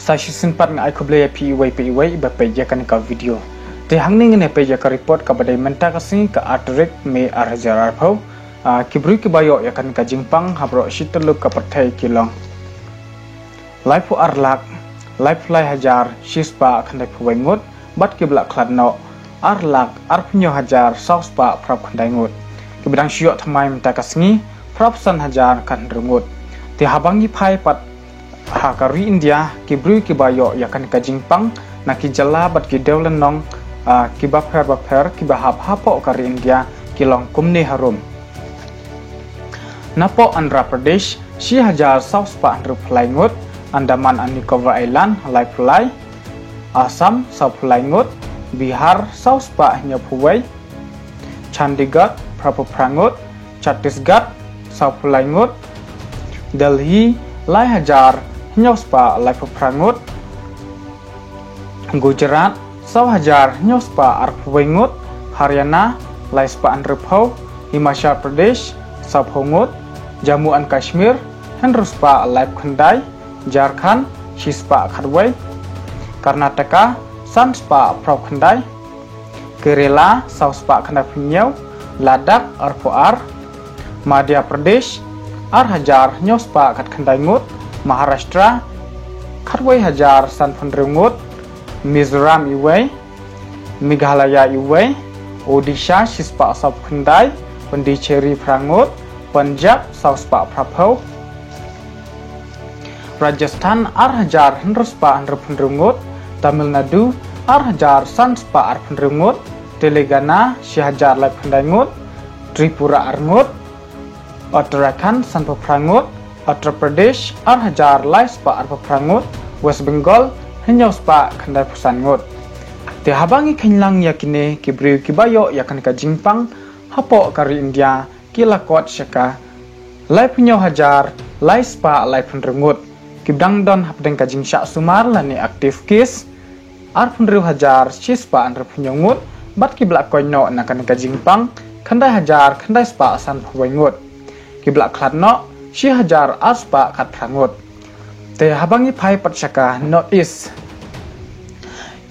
Saya simpan ngai kublaya PIY bapak kan ka video. Te hangning ne peja ka report ka badai menta ka sing ka artrik me arhajar arpau. Kibru ki bayo kan ka jingpang habro shitelu ka pathai kilong. Life arlak, life fly hajar shispa khandai phuwai ngut bat ki blak khladno arlak arpnyo hajar sauspa prap khandai ngut. Kibidang syok thamai menta ka singi prap san hajar kan rungut. Te habangi phai pat Hakari India kibru kibayo yakan ka jingpang na ki jala bat ki deulen nong ki baper ki bahap hapo kari India kilong kumni harum napo Andhra Pradesh si hajar saus pa andru phlai ngut Andaman and Nicobar Island lai phlai Assam sau phlai ngut Bihar saus pa nya phuwai Chandigarh prapo prangut Chhattisgarh sau phlai ngut Delhi lai hajar nyospa lai prangut Gujarat sau hajar nyospa arpwengut Haryana lai spa andrepau Himachal Pradesh sau phongut Jammu and Kashmir hendruspa lai khandai Jharkhand shispa khadwai Karnataka sanspa prau khandai Kerala sau spa khandai pnyau Ladakh arpoar Madhya Pradesh ar hajar nyospa khat khandai ngut Maharashtra khatwai hajar san phundrungut Mizoram iwai Meghalaya iwai Odisha shispa sap khandai Pondicherry prangut Punjab sauspa prapau Rajasthan ar hajar hendruspa andrphundrungut Tamil Nadu ar hajar sanspa arphundrungut Telangana shihajar lai phandai ngut Tripura arngut Uttarakhand sanpa prangut Uttar Pradesh ar hajar lai spa arpa prangut West Bengal henyau spa khandai pusan ngut te habangi khenlang yakine kibru kibayo yakan ka jingpang hapo kari India kilakot syaka lai punyau hajar lai spa lai phundrungut kibdang don hapdeng ka jingsha sumar lani aktif kis ar phundru hajar shispa andra punyau ngut bat kiblak koino nakan ka jingpang khandai hajar khandai spa san phuwai ngut kiblak khladno si hajar aspa kat prangut te habangi phai patsyaka North East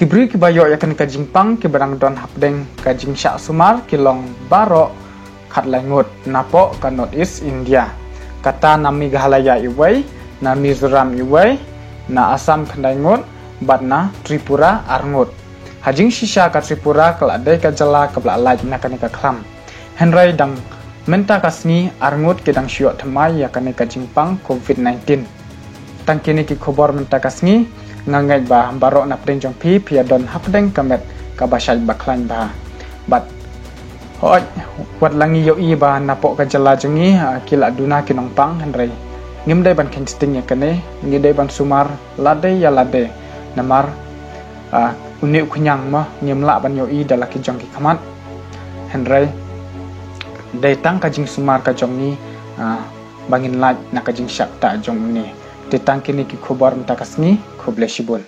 kibri kibayo yakan ka jingpang kibarang don hapdeng ka jingsha sumar kilong baro khat langut napo ka North East India kata na Meghalaya iwai na Mizoram iwai na Assam khandai ngut bat na Tripura arngut hajing sisa ka Tripura kaladai ka jala kabla laj nakani ka khlam henrai dang menta kasni arngut kedang syok thamai yakane ka jingpang COVID-19 tangkini ki khobor menta kasni ngangai ba baro napdeng jong pi piadon hapdeng kamet ka basai baklan ba bat hoj wat langi yo i ba napo ka jala jengi kila duna kinong pang henrai ngimdai ban kensting yakane ngidai ban sumar lade ya lade namar uni kunyang ma ngimla ban yo i dalaki jong ki khamat henrai dai tang kajing sumar ka jong ni bangin laj na kajing syak ta jong ni te tang kini ki khobar mta kasni khoble shibun